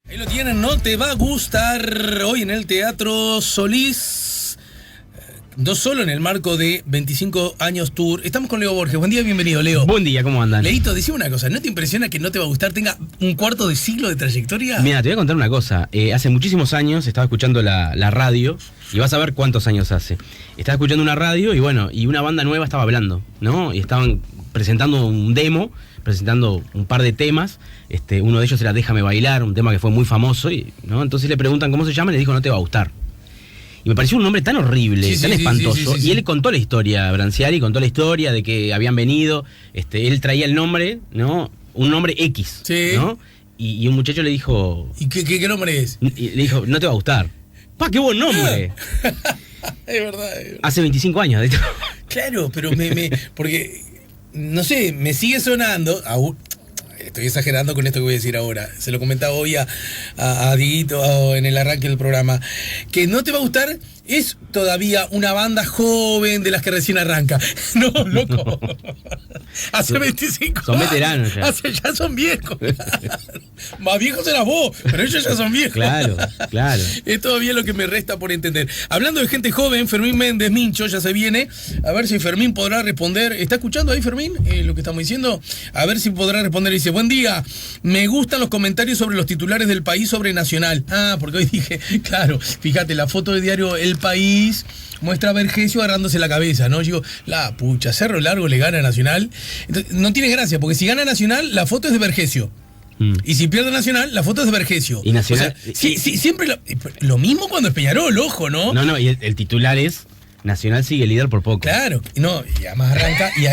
Ahí lo tienen, no te va a gustar. Hoy en el Teatro Solís. No solo en el marco de 25 años tour. Estamos con Leo Borges. Buen día, bienvenido, Leo. Buen día, ¿cómo andan? Leito, decime una cosa. ¿No te impresiona que No te va a gustar tenga un cuarto de siglo de trayectoria? Mira, te voy a contar una cosa. Hace muchísimos años estaba escuchando la radio y vas a ver cuántos años hace. Estaba escuchando una radio y bueno, y una banda nueva estaba hablando, ¿no? Y estaban presentando un demo, presentando un par de temas. Uno de ellos era Déjame Bailar, un tema que fue muy famoso, ¿no? Entonces le preguntan cómo se llama y le dijo No te va a gustar. Y me pareció un nombre tan horrible, tan espantoso. Y él contó la historia, Branciali contó la historia de que habían venido, él traía el nombre, ¿no? Un nombre X, ¿no? Y un muchacho le dijo... ¿Y qué nombre es? Y le dijo, no te va a gustar. ¡Pa, qué buen nombre! Es verdad. Hace 25 años, de hecho. Claro, pero porque, no sé, me sigue sonando... Estoy exagerando con esto que voy a decir ahora. Se lo comentaba hoy a Dieguito en el arranque del programa. Que No te va a gustar es todavía una banda joven de las que recién arranca. No, loco. Hace 25 Son veteranos ya. Ya son viejos. Más viejos eras vos, pero ellos ya son viejos. Claro. Es todavía lo que me resta por entender. Hablando de gente joven, Fermín Méndez Mincho ya se viene. A ver si Fermín podrá responder. ¿Está escuchando ahí, Fermín, lo que estamos diciendo? A ver si podrá responder. Dice, buen día, me gustan los comentarios sobre los titulares del País sobre Nacional. Porque hoy dije, claro, fíjate, la foto del diario El País muestra a Vergesio agarrándose la cabeza, ¿no? Yo digo, la pucha, Cerro Largo le gana a Nacional. Entonces, no tiene gracia, porque si gana Nacional, la foto es de Vergesio. Y si pierde Nacional, la foto es de Vergesio. Y Nacional... O sea, siempre lo mismo cuando es Peñarol, ojo, ¿no? No, y el titular es... Nacional sigue líder por poco. Claro, no, y además arranca y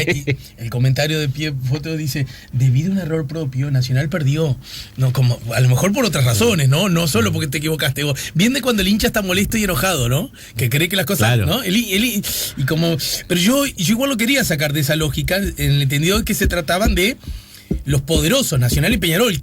el comentario de pie foto dice, debido a un error propio, Nacional perdió. No, como, a lo mejor por otras razones, ¿no? No solo porque te equivocaste vos. Bien de cuando el hincha está molesto y enojado, ¿no? Que cree que las cosas, claro. ¿no? Y como, pero yo igual lo quería sacar de esa lógica, en el entendido de que se trataban de los poderosos, Nacional y Peñarol.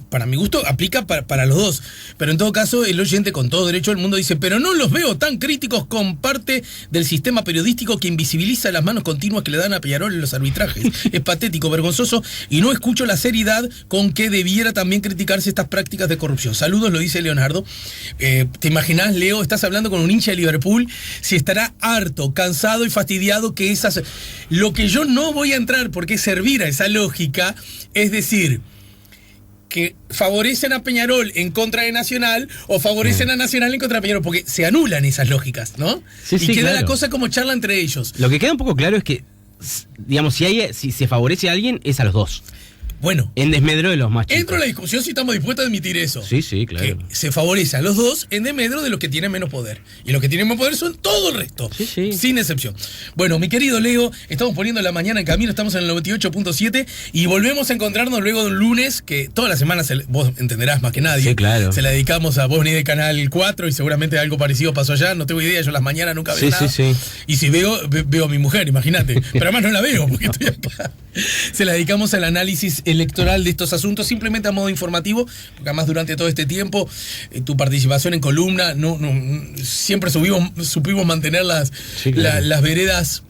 Para mi gusto aplica para los dos. Pero en todo caso, el oyente con todo derecho del mundo dice, pero no los veo tan críticos con parte del sistema periodístico que invisibiliza las manos continuas que le dan a Peñarol en los arbitrajes. Es patético, vergonzoso, y no escucho la seriedad con que debiera también criticarse estas prácticas de corrupción. Saludos, lo dice Leonardo. ¿Te imaginás, Leo? Estás hablando con un hincha de Liverpool, si estará harto, cansado y fastidiado que esas... Lo que yo no voy a entrar, porque es servir a esa lógica, es decir, que favorecen a Peñarol en contra de Nacional o favorecen a Nacional en contra de Peñarol, porque se anulan esas lógicas, ¿no? Sí, y queda claro. La cosa como charla entre ellos. Lo que queda un poco claro es que, digamos, si se favorece a alguien, es a los dos. Bueno, en desmedro de los más chicos. Entro en la discusión si estamos dispuestos a admitir eso. Sí, claro. Que se favorece a los dos en desmedro de los que tienen menos poder. Y los que tienen menos poder son todo el resto. Sí. Sin excepción. Bueno, mi querido Leo, estamos poniendo la mañana en camino, estamos en el 98.7 y volvemos a encontrarnos luego de un lunes que toda la semana, vos entenderás más que nadie. Sí, claro. Se la dedicamos a vos ni de Canal 4 y seguramente algo parecido pasó allá. No tengo idea, yo las mañanas nunca veo nada. Sí. Y si veo a mi mujer, imagínate. Pero además no la veo porque estoy acá. Se la dedicamos al análisis electoral de estos asuntos, simplemente a modo informativo, porque además durante todo este tiempo tu participación en columna siempre supimos mantener las veredas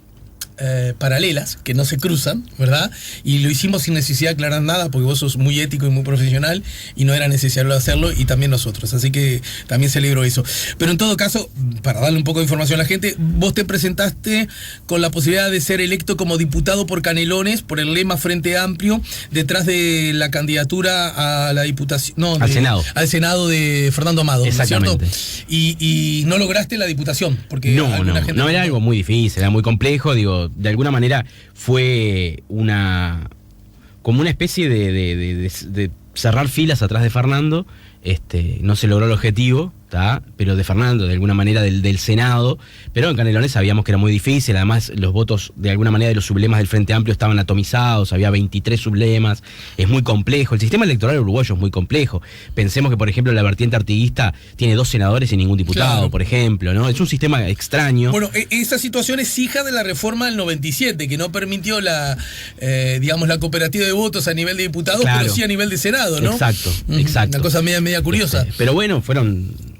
paralelas, que no se cruzan, ¿verdad? Y lo hicimos sin necesidad de aclarar nada, porque vos sos muy ético y muy profesional y no era necesario hacerlo, y también nosotros, así que también celebro eso. Pero en todo caso, para darle un poco de información a la gente, vos te presentaste con la posibilidad de ser electo como diputado por Canelones, por el lema Frente Amplio, detrás de la candidatura a la diputación, al Senado de Fernando Amado, exactamente, ¿no es cierto? Y no lograste la diputación, porque no era algo muy difícil, era muy complejo, digo, de alguna manera fue como una especie de cerrar filas atrás de Fernando. No se logró el objetivo, ¿tá? Pero de Fernando, de alguna manera del Senado, pero en Canelones sabíamos que era muy difícil, además los votos de alguna manera de los sublemas del Frente Amplio estaban atomizados, había 23 sublemas, es muy complejo, el sistema electoral uruguayo es muy complejo. Pensemos que, por ejemplo, la vertiente artiguista tiene 2 senadores y ningún diputado, claro, por ejemplo, ¿no? Es un sistema extraño. Bueno, esa situación es hija de la reforma del 97, que no permitió la cooperativa de votos a nivel de diputados, claro, pero sí a nivel de Senado, ¿no? Exacto. Una cosa media curiosa. Pero bueno,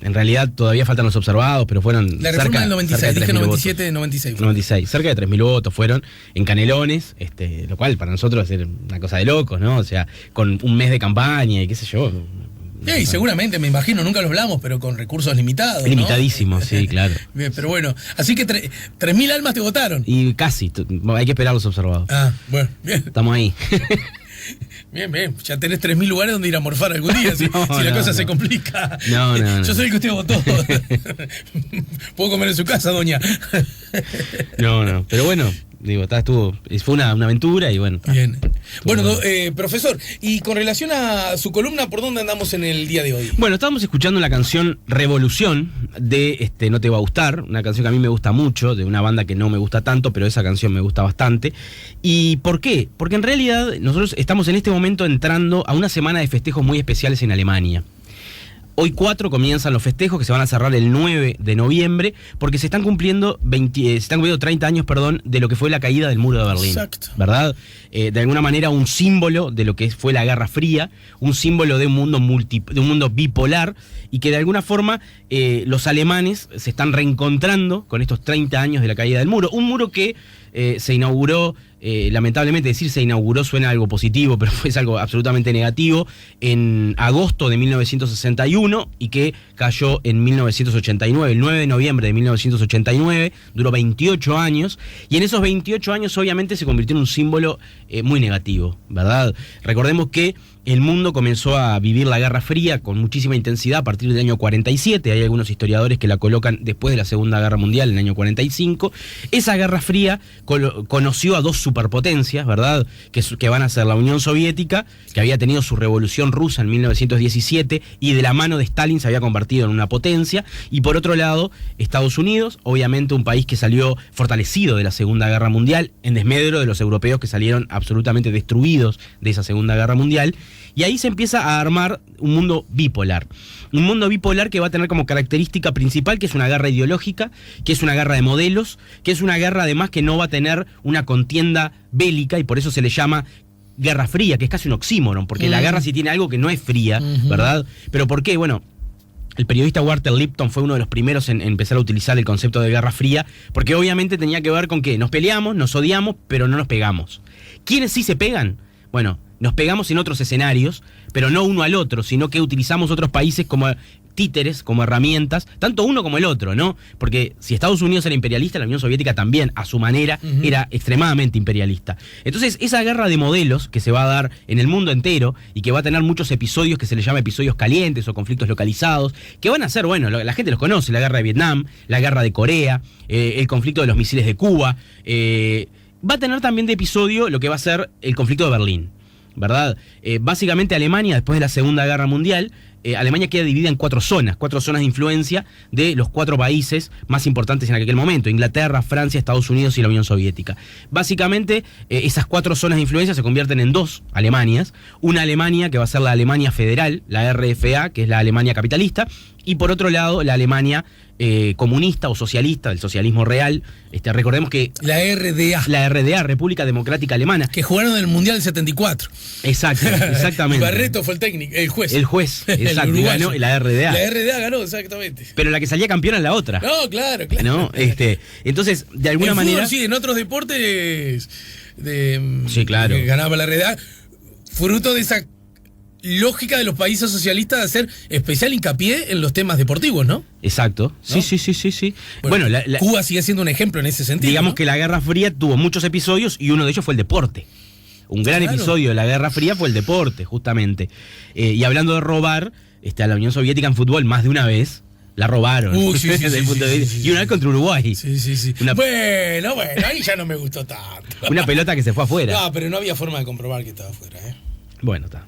en realidad todavía faltan los observados, pero fueron la reforma del 96, dije 97, 96. 96, cerca de 3.000 votos fueron en Canelones, lo cual para nosotros era una cosa de locos, ¿no? O sea, con un mes de campaña y qué sé yo, Sí, seguramente, me imagino, nunca lo hablamos, pero con recursos limitados, ¿no? Limitadísimos, sí, claro. Bien, pero bueno, así que 3.000 almas te votaron. Y casi, hay que esperar a los observados. Ah, bueno, bien. Estamos ahí. Bien, ya tenés 3.000 lugares donde ir a morfar algún día, si la cosa se complica. No. Yo soy el que usted votó. Puedo comer en su casa, doña. No, pero bueno, digo, fue una aventura y bueno. Bien. Bueno, profesor, y con relación a su columna, ¿por dónde andamos en el día de hoy? Bueno, estábamos escuchando la canción Revolución de No Te Va a Gustar, una canción que a mí me gusta mucho, de una banda que no me gusta tanto, pero esa canción me gusta bastante. ¿Y por qué? Porque en realidad nosotros estamos en este momento entrando a una semana de festejos muy especiales en Alemania. Hoy 4 comienzan los festejos que se van a cerrar el 9 de noviembre porque se están cumpliendo 30 años, de lo que fue la caída del muro de Berlín. Exacto. ¿Verdad? De alguna manera un símbolo de lo que fue la Guerra Fría, un símbolo de un mundo bipolar y que de alguna forma los alemanes se están reencontrando con estos 30 años de la caída del muro. Un muro que se inauguró, lamentablemente decir se inauguró suena algo positivo, pero fue algo absolutamente negativo, en agosto de 1961 y que cayó en 1989, el 9 de noviembre de 1989, duró 28 años y en esos 28 años obviamente se convirtió en un símbolo muy negativo, ¿verdad? Recordemos que el mundo comenzó a vivir la Guerra Fría con muchísima intensidad a partir del año 47. Hay algunos historiadores que la colocan después de la Segunda Guerra Mundial, en el año 45. Esa Guerra Fría conoció a dos superpotencias, ¿verdad? Que van a ser la Unión Soviética, que había tenido su revolución rusa en 1917 y de la mano de Stalin se había convertido en una potencia. Y por otro lado, Estados Unidos, obviamente un país que salió fortalecido de la Segunda Guerra Mundial, en desmedro de los europeos que salieron absolutamente destruidos de esa Segunda Guerra Mundial. Y ahí se empieza a armar un mundo bipolar. Un mundo bipolar que va a tener como característica principal que es una guerra ideológica, que es una guerra de modelos, que es una guerra además que no va a tener una contienda bélica y por eso se le llama Guerra Fría, que es casi un oxímoron, porque la guerra sí tiene algo que no es fría, ¿verdad? ¿Pero por qué? Bueno, el periodista Walter Lipton fue uno de los primeros en empezar a utilizar el concepto de Guerra Fría, porque obviamente tenía que ver con que nos peleamos, nos odiamos, pero no nos pegamos. ¿Quiénes sí se pegan? Bueno, nos pegamos en otros escenarios, pero no uno al otro, sino que utilizamos otros países como títeres, como herramientas, tanto uno como el otro, ¿no? Porque si Estados Unidos era imperialista, la Unión Soviética también, a su manera, era extremadamente imperialista. Entonces, esa guerra de modelos que se va a dar en el mundo entero y que va a tener muchos episodios que se les llama episodios calientes o conflictos localizados, que van a ser, bueno, la gente los conoce, la guerra de Vietnam, la guerra de Corea, el conflicto de los misiles de Cuba, va a tener también de episodio lo que va a ser el conflicto de Berlín, ¿verdad? Básicamente Alemania, después de la Segunda Guerra Mundial, Alemania queda dividida en 4 zonas de influencia de los 4 países más importantes en aquel momento: Inglaterra, Francia, Estados Unidos y la Unión Soviética. Básicamente, esas 4 zonas de influencia se convierten en 2 Alemanias. Una Alemania que va a ser la Alemania Federal, la RFA, que es la Alemania capitalista, y por otro lado, la Alemania comunista o socialista, el socialismo real. Recordemos que la RDA. La RDA, República Democrática Alemana. Que jugaron en el Mundial del 74. Exactamente. Y Barreto fue el técnico, el juez. El juez, exacto, y ganó la RDA. La RDA ganó, exactamente. Pero la que salía campeona es la otra. No, claro. ¿No? Entonces, de alguna en manera... Fútbol, sí, en otros deportes sí, claro. Que ganaba la RDA, fruto de esa lógica de los países socialistas de hacer especial hincapié en los temas deportivos, ¿no? Exacto. ¿No? Sí. Bueno, Cuba sigue siendo un ejemplo en ese sentido. Digamos, ¿no? que la Guerra Fría tuvo muchos episodios y uno de ellos fue el deporte. Un gran episodio de la Guerra Fría fue el deporte, justamente. Y hablando de robar, a la Unión Soviética en fútbol más de una vez la robaron. Sí, y una vez contra Uruguay. Sí. Bueno, ahí ya no me gustó tanto. Una pelota que se fue afuera. No, pero no había forma de comprobar que estaba afuera, ¿eh? Bueno, está.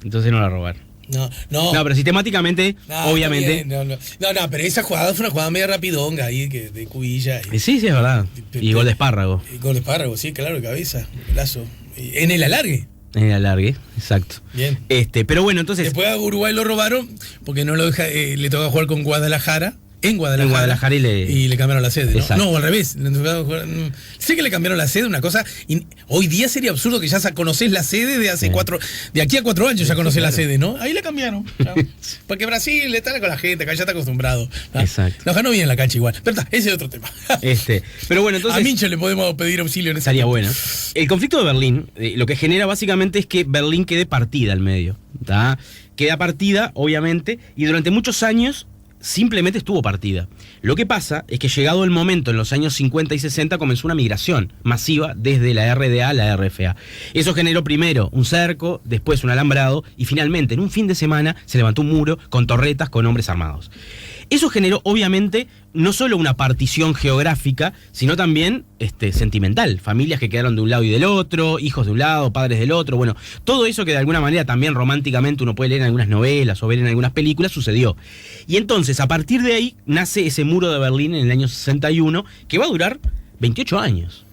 Entonces no la robaron. No, pero sistemáticamente, obviamente. No, pero esa jugada fue una jugada media rapidonga ahí, de cubilla. Sí, es verdad. Y gol de Espárrago. Gol de Espárrago, sí, claro, cabeza, lazo. En el alargue. En el alargue, exacto. Bien. Pero bueno, entonces... Después a Uruguay lo robaron porque no lo deja, le toca jugar con Guadalajara en Guadalajara. En Guadalajara y le cambiaron la sede, ¿no? Exacto. No, al revés. Sé que le cambiaron la sede, una cosa. Hoy día sería absurdo que ya conocés la sede de hace de aquí a 4 años ya conocés la sede, ¿no? Ahí la cambiaron. Porque Brasil está con la gente, acá ya está acostumbrado. Exacto. Nos ganó bien la cancha igual. Pero ese es otro tema. Pero bueno, entonces. A Mincho le podemos pedir auxilio en ese Estaría punto. bueno. El conflicto de Berlín, lo que genera básicamente es que Berlín quede partida al medio. ¿Tá? Queda partida, obviamente, y durante muchos años simplemente estuvo partida. Lo que pasa es que llegado el momento, en los años 50 y 60, comenzó una migración masiva desde la RDA a la RFA. Eso generó primero un cerco, después un alambrado, y finalmente, en un fin de semana, se levantó un muro con torretas con hombres armados. Eso generó, obviamente, no solo una partición geográfica, sino también sentimental. Familias que quedaron de un lado y del otro, hijos de un lado, padres del otro. Bueno, todo eso que de alguna manera también románticamente uno puede leer en algunas novelas o ver en algunas películas, sucedió. Y entonces, a partir de ahí, nace ese muro de Berlín en el año 61, que va a durar 28 años.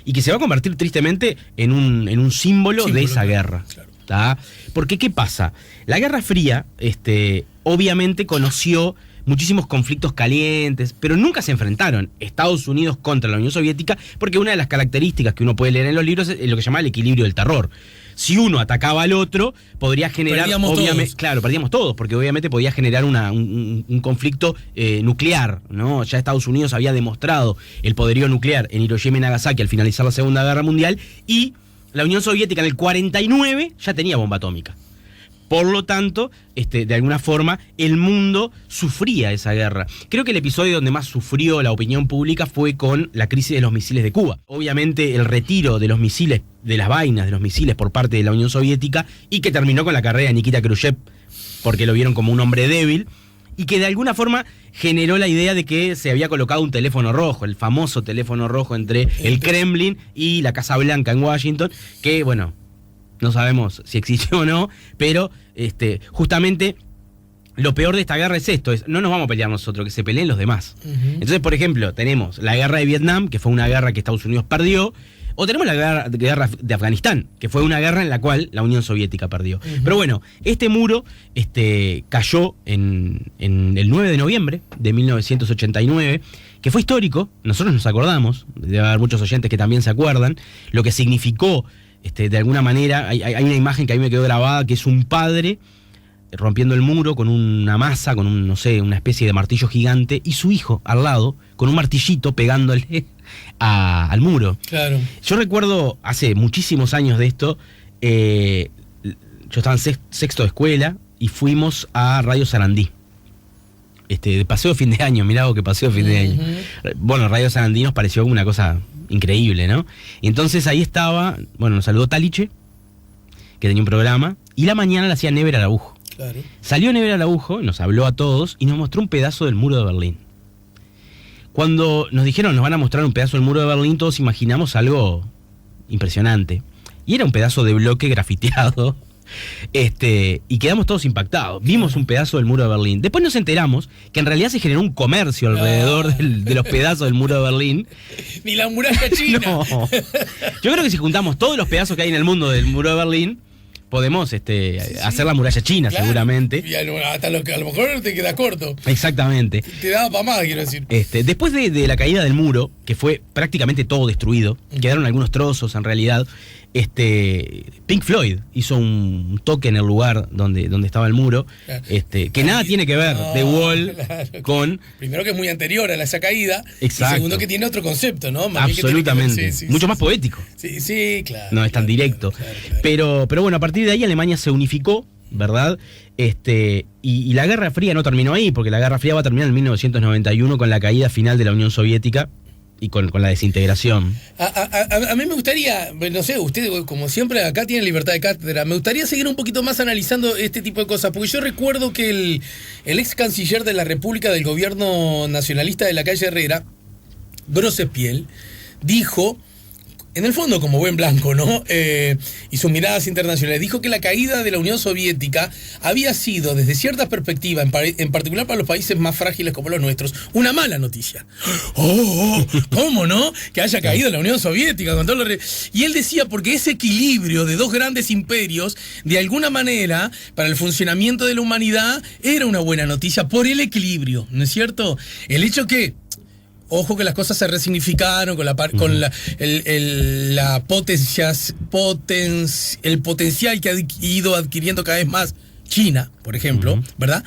Y que se va a convertir tristemente en un símbolo de esa guerra. Claro. ¿Tá? Porque, ¿qué pasa? La Guerra Fría, obviamente conoció muchísimos conflictos calientes, pero nunca se enfrentaron Estados Unidos contra la Unión Soviética, porque una de las características que uno puede leer en los libros es lo que se llama el equilibrio del terror. Si uno atacaba al otro, podría generar... Perdíamos Claro, perdíamos todos, porque obviamente podía generar un conflicto nuclear, ¿no? Ya Estados Unidos había demostrado el poderío nuclear en Hiroshima y Nagasaki al finalizar la Segunda Guerra Mundial, y la Unión Soviética en el 49 ya tenía bomba atómica. Por lo tanto, de alguna forma, el mundo sufría esa guerra. Creo que el episodio donde más sufrió la opinión pública fue con la crisis de los misiles de Cuba. Obviamente, el retiro de los misiles, de las vainas de los misiles por parte de la Unión Soviética, y que terminó con la carrera de Nikita Khrushchev, porque lo vieron como un hombre débil, y que de alguna forma generó la idea de que se había colocado un teléfono rojo, el famoso teléfono rojo entre el Kremlin y la Casa Blanca en Washington, que, bueno, no sabemos si existió o no, pero justamente lo peor de esta guerra es esto, no nos vamos a pelear nosotros, que se peleen los demás. Entonces, por ejemplo, tenemos la guerra de Vietnam, que fue una guerra que Estados Unidos perdió, o tenemos la guerra de Afganistán, que fue una guerra en la cual la Unión Soviética perdió. Pero bueno, este muro cayó en el 9 de noviembre de 1989, que fue histórico, nosotros nos acordamos, debe haber muchos oyentes que también se acuerdan, lo que significó, de alguna manera, hay una imagen que a mí me quedó grabada, que es un padre rompiendo el muro con una masa, con una especie de martillo gigante, y su hijo al lado, con un martillito pegándole al muro. Claro. Yo recuerdo hace muchísimos años de esto, yo estaba en sexto de escuela y fuimos a Radio Sarandí. De paseo de fin de año, mirá que paseo de fin de año. Bueno, Radio Sarandí nos pareció una cosa increíble, ¿no? Y entonces ahí estaba, nos saludó Taliche, que tenía un programa, y la mañana la hacía Never Araujo. Claro. Salió Never Araujo, nos habló a todos y nos mostró un pedazo del muro de Berlín. Cuando nos dijeron nos van a mostrar un pedazo del muro de Berlín, todos imaginamos algo impresionante. Y era un pedazo de bloque grafiteado. Y quedamos todos impactados. Vimos un pedazo del muro de Berlín. Después nos enteramos que en realidad se generó un comercio alrededor de los pedazos del muro de Berlín. Ni la muralla china. No. Yo creo que si juntamos todos los pedazos que hay en el mundo del muro de Berlín, podemos hacer la muralla china, claro, seguramente. Y hasta lo que a lo mejor te queda corto. Exactamente. Te daba para más, quiero decir. Después de la caída del muro, que fue prácticamente todo destruido, quedaron algunos trozos en realidad, Pink Floyd hizo un toque en el lugar donde estaba el muro, claro, que nada tiene que ver The Wall, claro, con... Primero que es muy anterior a esa caída. Exacto. Y segundo que tiene otro concepto, ¿no? Más absolutamente. Mucho más poético. Sí, claro. No es tan directo. Claro. Pero bueno, a partir de ahí Alemania se unificó, ¿verdad? Y la Guerra Fría no terminó ahí, porque la Guerra Fría va a terminar en 1991 con la caída final de la Unión Soviética y con la desintegración. A mí me gustaría, no sé, usted como siempre acá tiene libertad de cátedra, me gustaría seguir un poquito más analizando este tipo de cosas, porque yo recuerdo que el ex canciller de la República del gobierno nacionalista de la calle Herrera, Grossepiel, dijo en el fondo como buen blanco, ¿no? Y sus miradas internacionales, dijo que la caída de la Unión Soviética había sido, desde cierta perspectiva, en particular para los países más frágiles como los nuestros, una mala noticia. ¿Cómo no? Que haya caído la Unión Soviética con todo lo... Y él decía, porque ese equilibrio de dos grandes imperios, de alguna manera, para el funcionamiento de la humanidad, era una buena noticia por el equilibrio, ¿no es cierto? El hecho que... Ojo que las cosas se resignificaron con el potencial que ha ido adquiriendo cada vez más China, por ejemplo, ¿verdad?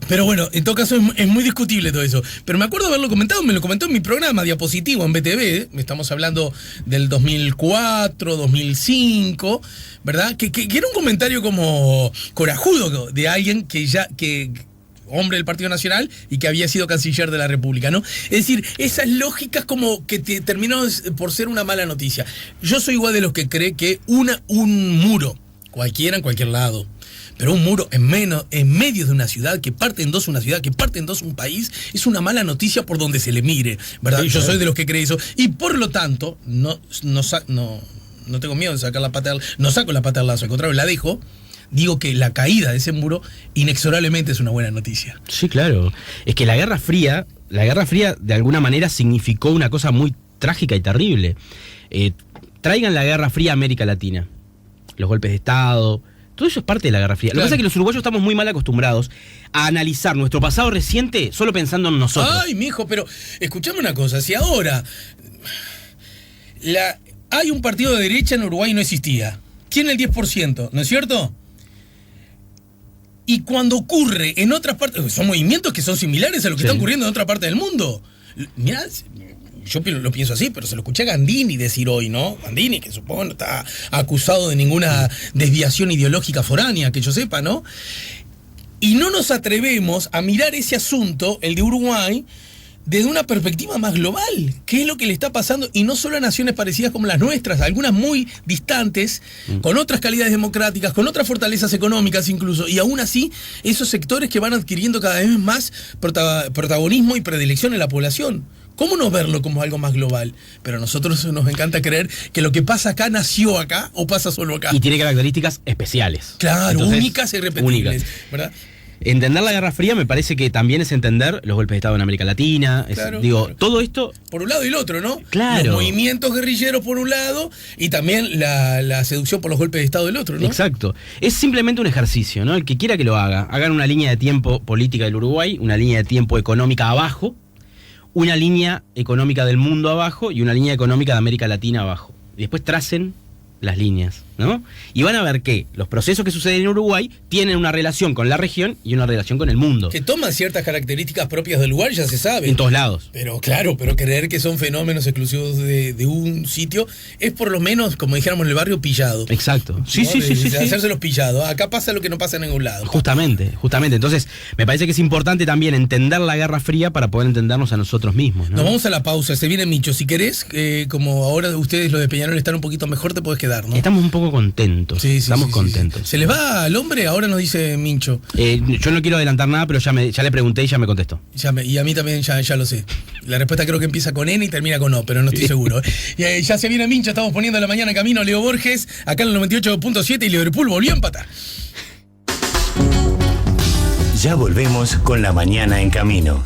Pero bueno, en todo caso es muy discutible todo eso. Pero me acuerdo haberlo comentado, me lo comentó en mi programa Diapositivo en BTV, estamos hablando del 2004, 2005, ¿verdad? Que era un comentario como corajudo de alguien que hombre del Partido Nacional y que había sido canciller de la República, ¿no? Es decir, esas lógicas como que terminaron por ser una mala noticia. Yo soy igual de los que cree que un muro, cualquiera en cualquier lado, pero un muro en medio de una ciudad que parte en dos una ciudad, que parte en dos un país, es una mala noticia por donde se le mire, ¿verdad? Sí, yo soy de los que cree eso. Y por lo tanto, no tengo miedo de sacar la pata, no saco la pata al lazo, al contrario, la dejo. Digo que la caída de ese muro inexorablemente es una buena noticia. Sí, claro. Es que la Guerra Fría de alguna manera significó una cosa muy trágica y terrible. Traigan la Guerra Fría a América Latina. Los golpes de Estado, todo eso es parte de la Guerra Fría. Lo que pasa es que los uruguayos estamos muy mal acostumbrados a analizar nuestro pasado reciente solo pensando en nosotros. Ay, mijo, pero escuchame una cosa. Si ahora hay un partido de derecha en Uruguay y no existía, tiene el 10%, ¿no es cierto? Y cuando ocurre en otras partes, son movimientos que son similares a lo que están ocurriendo en otra parte del mundo. Mirá, yo lo pienso así, pero se lo escuché a Gandini decir hoy, ¿no? Gandini, que supongo no está acusado de ninguna desviación ideológica foránea, que yo sepa, ¿no? Y no nos atrevemos a mirar ese asunto, el de Uruguay, desde una perspectiva más global. ¿Qué es lo que le está pasando? Y no solo a naciones parecidas como las nuestras, algunas muy distantes, con otras calidades democráticas, con otras fortalezas económicas incluso, y aún así, esos sectores que van adquiriendo cada vez más protagonismo y predilección en la población. ¿Cómo no verlo como algo más global? Pero a nosotros nos encanta creer que lo que pasa acá nació acá o pasa solo acá. Y tiene características especiales. Claro, entonces, únicas e irrepetibles, ¿verdad? Entender la Guerra Fría me parece que también es entender los golpes de Estado en América Latina. Claro, claro. Todo esto... Por un lado y el otro, ¿no? Claro. Los movimientos guerrilleros por un lado y también la seducción por los golpes de Estado del otro, ¿no? Exacto. Es simplemente un ejercicio, ¿no? El que quiera que lo haga. Hagan una línea de tiempo política del Uruguay, una línea de tiempo económica abajo, una línea económica del mundo abajo y una línea económica de América Latina abajo. Y después tracen las líneas, ¿no? Y van a ver que los procesos que suceden en Uruguay tienen una relación con la región y una relación con el mundo. Que toman ciertas características propias del lugar, ya se sabe. En todos lados. Pero claro, creer que son fenómenos exclusivos de un sitio es por lo menos, como dijéramos en el barrio, pillado. Exacto. Sí, ¿no? sí. Hacérselos pillados. Acá pasa lo que no pasa en ningún lado. Justamente. Entonces, me parece que es importante también entender la Guerra Fría para poder entendernos a nosotros mismos, ¿no? Nos vamos a la pausa. Se viene Micho. Si querés, como ahora ustedes los de Peñarol están un poquito mejor, te podés quedar, ¿no? Estamos un poco contentos. Sí, estamos contentos. ¿Se les va al hombre? Ahora nos dice Mincho. Yo no quiero adelantar nada, pero ya le pregunté y ya me contestó. Y a mí también ya lo sé. La respuesta creo que empieza con N y termina con O, pero no estoy seguro. Ya se viene Mincho, estamos poniendo la mañana en camino. Leo Borges, acá en el 98.7 y Liverpool volvió a empatar. Ya volvemos con la mañana en camino.